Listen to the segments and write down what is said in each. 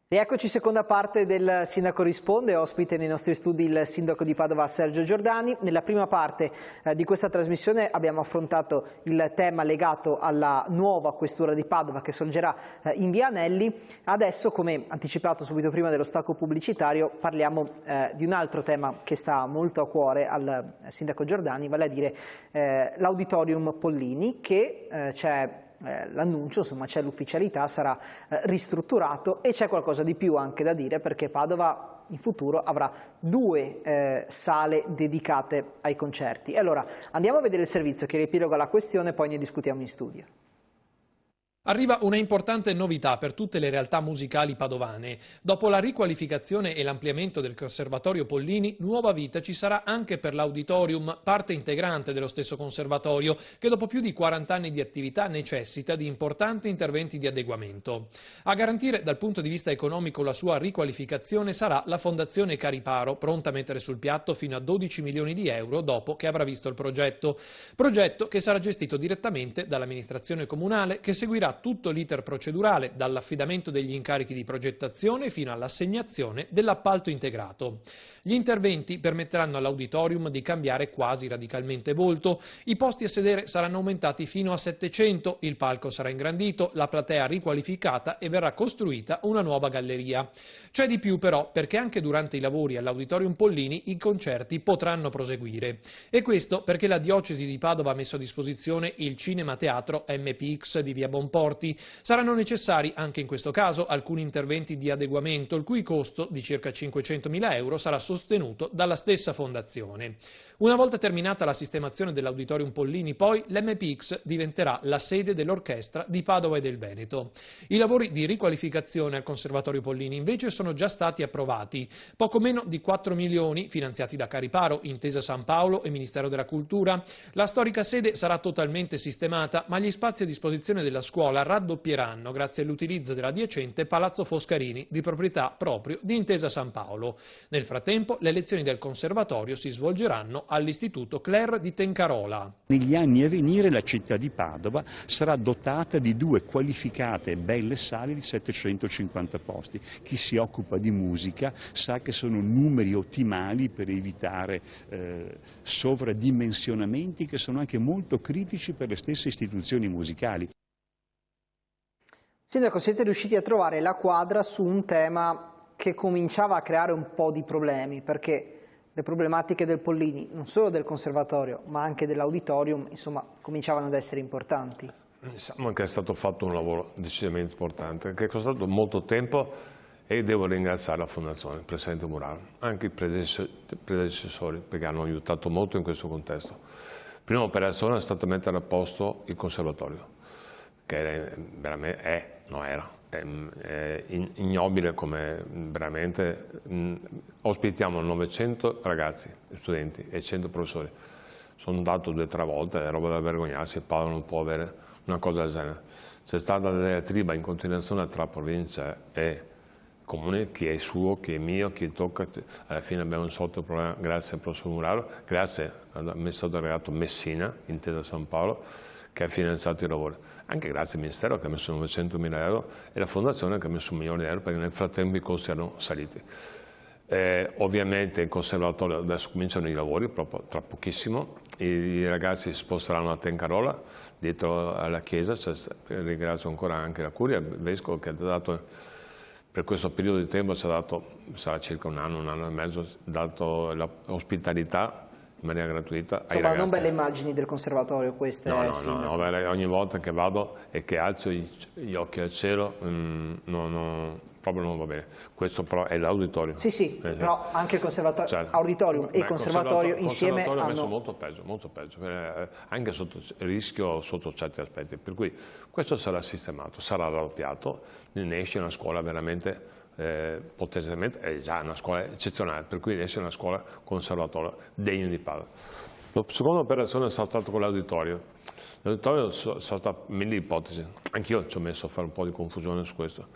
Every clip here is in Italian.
Rieccoci, seconda parte del Sindaco Risponde, ospite nei nostri studi il Sindaco di Padova Sergio Giordani. Nella prima parte di questa trasmissione abbiamo affrontato il tema legato alla nuova questura di Padova che sorgerà in via Anelli. Adesso, come anticipato subito prima dello stacco pubblicitario, parliamo di un altro tema che sta molto a cuore al Sindaco Giordani, vale a dire l'Auditorium Pollini, che c'è l'annuncio, insomma c'è l'ufficialità, sarà ristrutturato e c'è qualcosa di più anche da dire, perché Padova in futuro avrà due sale dedicate ai concerti. E allora andiamo a vedere il servizio che riepiloga la questione, poi ne discutiamo in studio. Arriva una importante novità per tutte le realtà musicali padovane. Dopo la riqualificazione e l'ampliamento del Conservatorio Pollini, nuova vita ci sarà anche per l'Auditorium, parte integrante dello stesso conservatorio, che dopo più di 40 anni di attività necessita di importanti interventi di adeguamento. A garantire dal punto di vista economico la sua riqualificazione sarà la Fondazione Cariparo, pronta a mettere sul piatto fino a 12 milioni di euro dopo che avrà visto il progetto. Progetto che sarà gestito direttamente dall'amministrazione comunale, che seguirà tutto l'iter procedurale, dall'affidamento degli incarichi di progettazione fino all'assegnazione dell'appalto integrato. Gli interventi permetteranno all'Auditorium di cambiare quasi radicalmente volto. I posti a sedere saranno aumentati fino a 700, il palco sarà ingrandito, la platea riqualificata e verrà costruita una nuova galleria. C'è di più però, perché anche durante i lavori all'Auditorium Pollini i concerti potranno proseguire. E questo perché la Diocesi di Padova ha messo a disposizione il Cinema Teatro MPX di via Bonporti. Saranno necessari anche in questo caso alcuni interventi di adeguamento, il cui costo di circa 500.000 euro sarà sostenuto dalla stessa fondazione. Una volta terminata la sistemazione dell'Auditorium Pollini, poi l'MPX diventerà la sede dell'orchestra di Padova e del Veneto. I lavori di riqualificazione al Conservatorio Pollini invece sono già stati approvati. Poco meno di 4 milioni finanziati da Cariparo, Intesa San Paolo e Ministero della Cultura. La storica sede sarà totalmente sistemata, ma gli spazi a disposizione della scuola raddoppieranno grazie all'utilizzo dell'adiacente Palazzo Foscarini, di proprietà proprio di Intesa San Paolo. Nel frattempo le lezioni del conservatorio si svolgeranno all'Istituto Clare di Tencarola. Negli anni a venire la città di Padova sarà dotata di due qualificate e belle sale di 750 posti. Chi si occupa di musica sa che sono numeri ottimali per evitare sovradimensionamenti che sono anche molto critici per le stesse istituzioni musicali. Sindaco, siete riusciti a trovare la quadra su un tema che cominciava a creare un po' di problemi, perché le problematiche del Pollini, non solo del conservatorio, ma anche dell'auditorium, insomma, cominciavano ad essere importanti. Diciamo che è stato fatto un lavoro decisamente importante, che è costato molto tempo, e devo ringraziare la Fondazione, il Presidente Muraro, anche i predecessori, perché hanno aiutato molto in questo contesto. La prima operazione è stata mettere a posto il conservatorio, che veramente è ignobile, come veramente ospitiamo 900 ragazzi, studenti e 100 professori. Sono andato 2 o 3 volte, è roba da vergognarsi, Paolo non può avere una cosa del genere. C'è stata della diatriba in continuazione tra provincia e comune, chi è suo, chi è mio, chi tocca. Alla fine abbiamo risolto il problema grazie al professor Muraro, grazie all'amministratore delegato Messina, Intesa San Paolo, che ha finanziato i lavori, anche grazie al Ministero che ha messo 900.000 euro e la Fondazione che ha messo 1 milione di euro, perché nel frattempo i costi erano saliti. Ovviamente il conservatorio adesso cominciano i lavori, proprio tra pochissimo, i ragazzi si sposteranno a Tencarola, dietro alla chiesa. Ringrazio ancora anche la Curia, il Vescovo, che ha dato, per questo periodo di tempo, ci ha dato, sarà circa un anno e mezzo, dato l'ospitalità in maniera gratuita ai ragazzi. Non belle immagini del conservatorio queste? No, ogni volta che vado e che alzo gli occhi al cielo, proprio non va bene. Questo però è l'auditorium. Sì, però anche il conservatorio, certo. Auditorium e conservatorio insieme hanno... messo molto peggio, anche sotto rischio, sotto certi aspetti. Per cui questo sarà sistemato, sarà raddoppiato, ne esce una scuola veramente... potenzialmente è già una scuola eccezionale, per cui esce una scuola conservatorio degna di Padova. La seconda operazione è stata con l'auditorium. L'auditorium sono state 1000 ipotesi, anch'io ci ho messo a fare un po' di confusione su questo.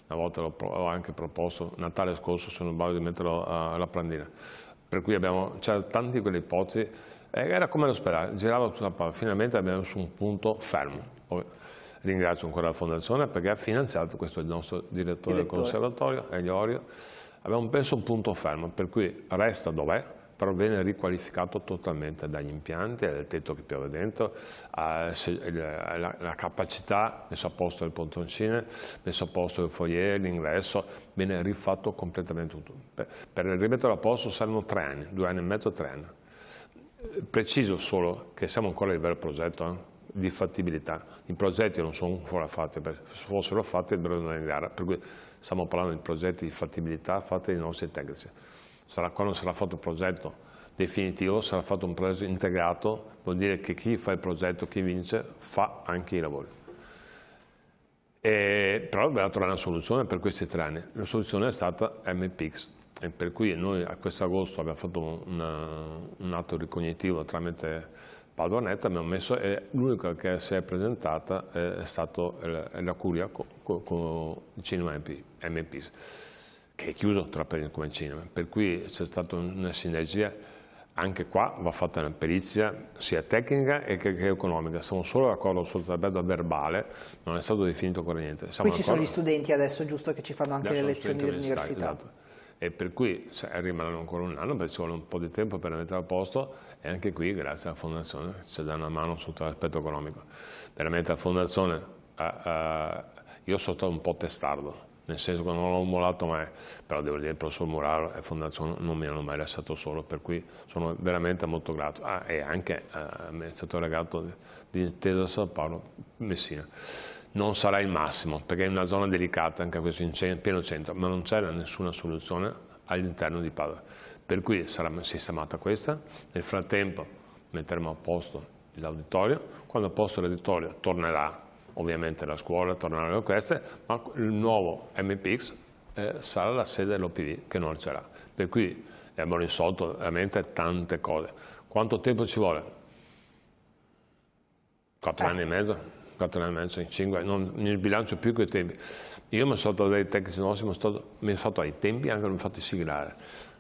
Una volta l'ho anche proposto, Natale scorso sono in ballo di metterlo alla Plandina, per cui c'erano tante di quelle ipotesi, era come lo sperare, girava tutta la palla. Finalmente abbiamo su un punto fermo. Ringrazio ancora la Fondazione perché ha finanziato, questo è il nostro direttore del conservatorio, Eliorio. Abbiamo messo un punto fermo, per cui resta dov'è, però viene riqualificato totalmente dagli impianti, al tetto che piove dentro, la capacità, messo a posto le pontoncine, messo a posto il foyer, l'ingresso, viene rifatto completamente tutto. Per rimetterlo a posto saranno 3 anni, 2 anni e mezzo, 3 anni. Preciso solo che siamo ancora a livello progetto, di fattibilità. I progetti non sono ancora fatti, se fossero fatti dovrebbero andare in gara, per cui stiamo parlando di progetti di fattibilità fatti dai nostri tecnici. Quando sarà fatto il progetto definitivo, sarà fatto un progetto integrato, vuol dire che chi fa il progetto, chi vince, fa anche i lavori. Però dobbiamo trovare una soluzione per questi 3 anni. La soluzione è stata MPX, e per cui noi a questo agosto abbiamo fatto un atto ricognitivo tramite Padova.net, abbiamo messo, e l'unica che si è presentata è stata la Curia con il cinema MPX, che è chiuso tra parentesi come cinema, per cui c'è stata una sinergia. Anche qua va fatta una perizia sia tecnica che economica, siamo solo d'accordo sul tappeto verbale, non è stato definito ancora niente. Qui ci sono gli studenti adesso, giusto, che ci fanno anche le lezioni dell'università. Esatto. E per cui rimarranno ancora un anno, perché ci vuole un po' di tempo per mettere a posto, e anche qui grazie alla Fondazione ci dà una mano sotto l'aspetto economico. Veramente la Fondazione, io sono stato un po' testardo, nel senso che non l'ho mollato mai, però devo dire che il professor Muraro e Fondazione non mi hanno mai lasciato solo, per cui sono veramente molto grato. E anche mi è stato legato di Intesa San Paolo Messina. Non sarà il massimo, perché è una zona delicata anche questo in pieno centro, ma non c'era nessuna soluzione all'interno di Padova. Per cui sarà sistemata questa, nel frattempo metteremo a posto l'auditorio, quando a posto l'auditorio tornerà ovviamente la scuola, torneranno le orchestre, ma il nuovo MPX sarà la sede dell'OPV che non c'era. Per cui abbiamo risolto veramente tante cose. Quanto tempo ci vuole? 4 anni e mezzo? 4 anni e mezzo, in 5, non il bilancio più che i tempi. Io mi sono stato dai tecnici nostri, mi sono fatto ai tempi, anche mi ho fatto siglare.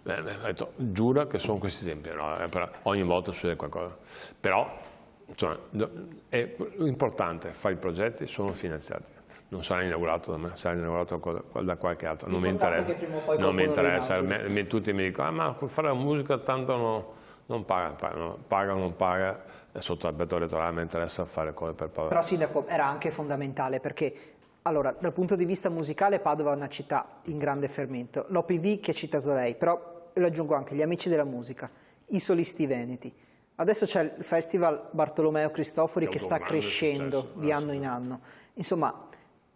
Mi ho detto, giura che sono questi tempi, no, però ogni volta succede qualcosa. Però, insomma, è importante, fare i progetti, sono finanziati. Non sarà inaugurato da me, sarà inaugurato da qualche altro. Non mi interessa, non mi interessa. Tutti mi dicono, ma fare la musica tanto non paga, non paga. Sotto l'aspetto elettorale mi interessa fare cose per Padova. Però Sindaco, era anche fondamentale perché, allora, dal punto di vista musicale Padova è una città in grande fermento. L'OPV che ha citato lei, però lo aggiungo anche gli amici della musica, i solisti veneti. Adesso c'è il Festival Bartolomeo Cristofori che sta crescendo di anno in anno. Insomma,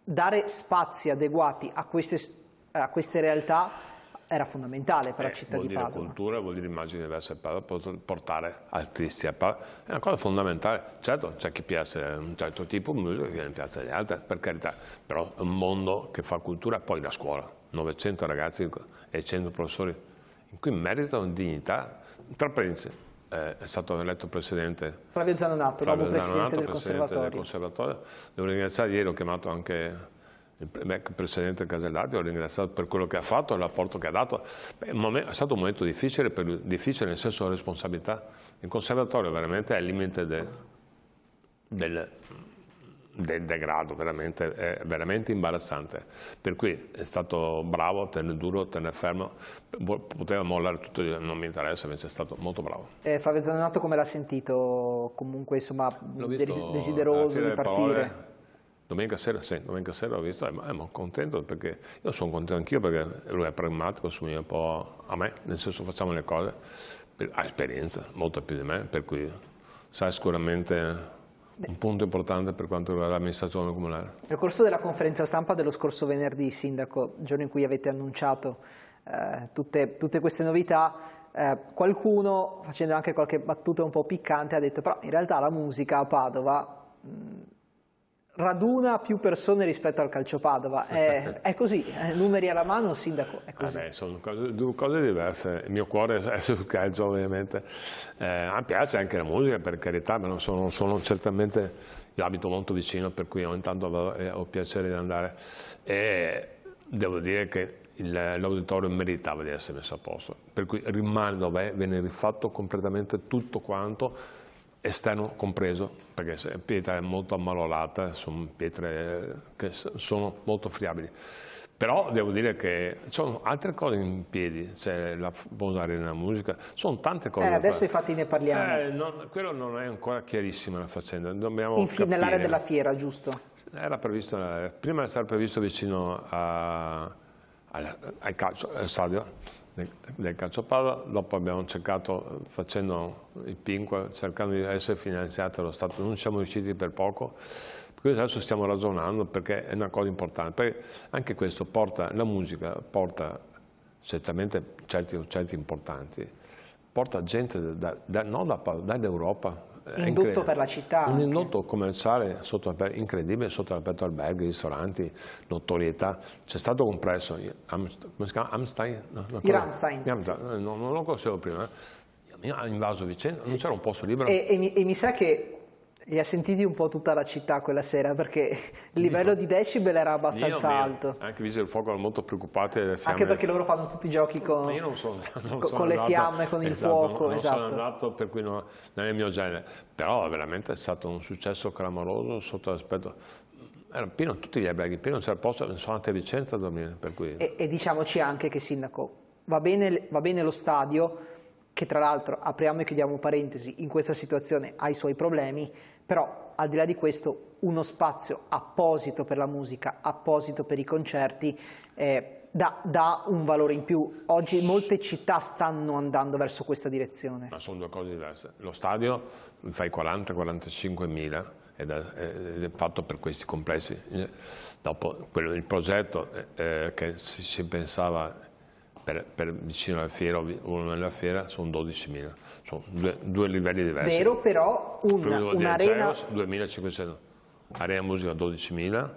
dare spazi adeguati a queste realtà era fondamentale per la città di Padova. Vuol dire cultura, vuol dire immagini diverse a Padova, portare artisti a Padova, è una cosa fondamentale. Certo, c'è chi piace un certo tipo di musica, chi non piace agli altri, per carità, però è un mondo che fa cultura, poi la scuola, 900 ragazzi e 100 professori, in cui meritano dignità. Tra parentesi, è stato eletto presidente Flavio Zanonato, nuovo presidente del Conservatorio. Devo ringraziare, ieri ho chiamato anche il presidente Casellati, ho ringraziato per quello che ha fatto, l'apporto che ha dato. È stato un momento difficile nel senso della responsabilità. Il Conservatorio veramente è al limite del degrado, è veramente imbarazzante. Per cui è stato bravo, tenere duro, tenere fermo, poteva mollare tutto, non mi interessa, invece è stato molto bravo. Flavio Zanonato come l'ha sentito? Comunque, insomma, desideroso di partire? Domenica sera l'ho visto e ero contento, perché io sono contento anch'io, perché lui è pragmatico, somiglia un po' a me, nel senso facciamo le cose, ha esperienza, molto più di me, per cui sarà sicuramente un punto importante per quanto riguarda l'amministrazione comunale. Nel corso della conferenza stampa dello scorso venerdì, Sindaco, il giorno in cui avete annunciato tutte queste novità, qualcuno, facendo anche qualche battuta un po' piccante, ha detto però in realtà la musica a Padova raduna più persone rispetto al calcio Padova. È così, numeri alla mano, Sindaco, è così. Sono due cose diverse. Il mio cuore è sul calcio, ovviamente. A me piace anche la musica, per carità, ma non sono certamente, io abito molto vicino, per cui ogni tanto ho piacere di andare. E devo dire che l'auditorio meritava di essere messo a posto, per cui rimane dov'è, viene rifatto completamente tutto quanto. esterno compreso, perché la pietra è molto ammalolata, sono pietre che sono molto friabili. Però devo dire che ci sono altre cose in piedi, c'è la famosa Arena Musica, sono tante cose da adesso fare. infatti ne parliamo. Quello non è ancora chiarissima la faccenda, dobbiamo Nell'area della fiera, giusto? Era previsto, prima era previsto vicino al stadio del calcio Padova, dopo abbiamo cercato, facendo il PINQ, cercando di essere finanziati dallo Stato, non siamo riusciti per poco. Quindi adesso stiamo ragionando, perché è una cosa importante, perché anche questo la musica porta certamente certi oggetti importanti, porta gente dall'Europa. Indotto per la città. Un indotto commerciale incredibile sotto l'aspetto alberghi, ristoranti, notorietà. C'è stato compresso, come si chiama? Amstein? Ramstein. Non lo conoscevo prima. Ha invaso Vicenza, non c'era un posto libero. E mi sa che li ha sentiti un po' tutta la città quella sera, perché il livello di decibel era abbastanza alto. Anche i vigili del fuoco erano molto preoccupati delle fiamme. Anche perché loro fanno tutti i giochi con le fiamme, con il fuoco. Non sono andato, per cui non è il mio genere. Però veramente è stato un successo clamoroso sotto l'aspetto. Era pieno tutti gli alberghi, pieno, non c'era posto, sono andati a Vicenza a dormire. Per cui... e diciamoci anche che, Sindaco, va bene lo stadio, che tra l'altro, apriamo e chiudiamo parentesi, in questa situazione ha i suoi problemi, però al di là di questo uno spazio apposito per la musica, apposito per i concerti, dà un valore in più. Oggi molte città stanno andando verso questa direzione. Ma sono due cose diverse. Lo stadio fa i 40-45 mila ed è fatto per questi complessi. Dopo il progetto che si pensava per vicino alla fiera o uno nella fiera sono 12.000, sono due livelli diversi. Vero, però un'arena... 2.500, Arena Musica 12.000,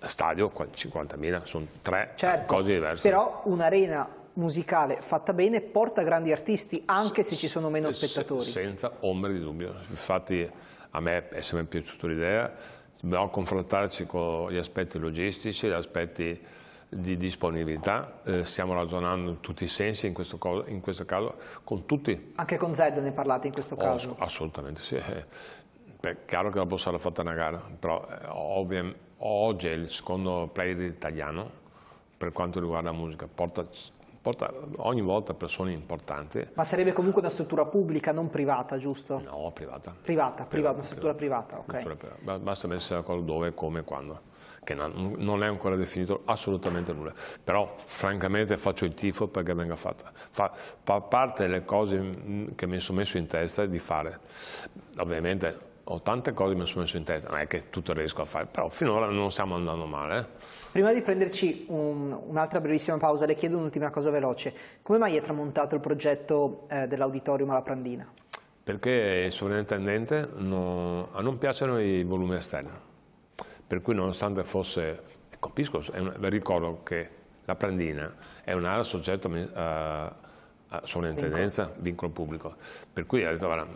stadio 50.000, sono tre cose diverse. Però un'arena musicale fatta bene porta grandi artisti, anche se ci sono meno spettatori. Senza ombra di dubbio, infatti a me è sempre piaciuta l'idea, dobbiamo confrontarci con gli aspetti logistici, gli aspetti di disponibilità, stiamo ragionando in tutti i sensi in questo caso con tutti. Anche con Zed ne parlate in questo caso? Assolutamente sì, è chiaro che dopo sarà fatta una gara, però oggi è il secondo player italiano per quanto riguarda la musica, porta ogni volta persone importanti. Ma sarebbe comunque una struttura pubblica, non privata, giusto? No, privata. Privata, una struttura privata, ok. Basta mettersi d'accordo dove, come e quando, che non è ancora definito assolutamente nulla. Però francamente faccio il tifo perché venga fatta. Fa parte delle cose che mi sono messo in testa di fare. Ovviamente ho tante cose che mi sono messo in testa, non è che tutto riesco a fare, però finora non stiamo andando male. Prima di prenderci un'altra brevissima pausa, le chiedo un'ultima cosa veloce. Come mai è tramontato il progetto dell'auditorium alla Prandina? Perché il sovrintendente a non piacciono i volumi esterni, per cui nonostante fosse, capisco, ricordo che la Prandina è un'area soggetta a sovrintendenza, vincolo pubblico, per cui ha detto guarda,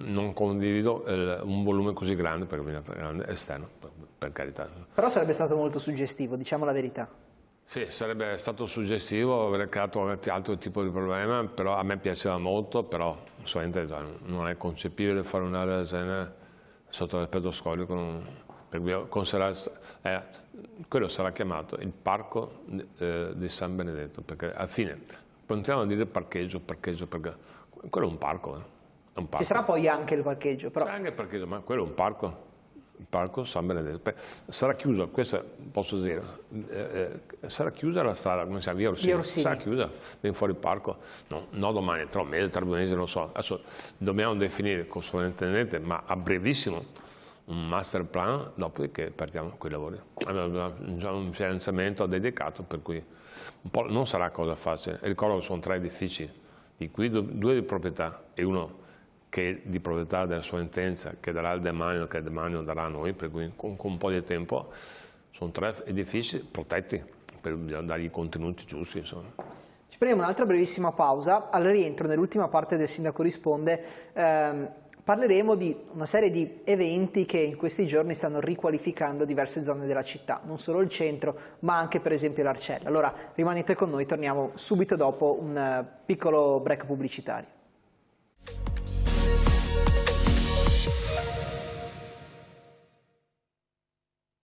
non condivido un volume così grande perché è esterno, per carità. Però sarebbe stato molto suggestivo, diciamo la verità. Sì, sarebbe stato suggestivo, avrei creato altro tipo di problema, però a me piaceva molto, però non è concepibile fare un'area del genere sotto l'aspetto storico, per considerare, quello sarà chiamato il parco di San Benedetto, perché alla fine continuiamo a dire parcheggio, perché quello è un parco. Ci sarà poi anche il parcheggio, però. C'è anche il parcheggio, ma quello è un parco. Il parco San Benedetto. Sarà chiusa, questo posso dire, sarà chiusa la strada, come si chiama, Via Orsini. Sarà chiusa, viene fuori il parco. No, domani, tra un mese, tra 2 mesi, non so. Adesso dobbiamo definire con il sovrintendente, ma a brevissimo, un master plan, dopodiché partiamo con i lavori. Abbiamo già un finanziamento dedicato, per cui non sarà cosa facile. Ricordo che sono 3 edifici, di cui 2 di proprietà e uno che è di proprietà della sovrintendenza, che darà il demanio, che il demanio darà a noi, per cui con un po' di tempo sono 3 edifici protetti per dargli i contenuti giusti, insomma. Ci prendiamo un'altra brevissima pausa. Al rientro, nell'ultima parte del Sindaco Risponde, parleremo di una serie di eventi che in questi giorni stanno riqualificando diverse zone della città, non solo il centro, ma anche per esempio l'Arcella. Allora rimanete con noi, torniamo subito dopo un piccolo break pubblicitario.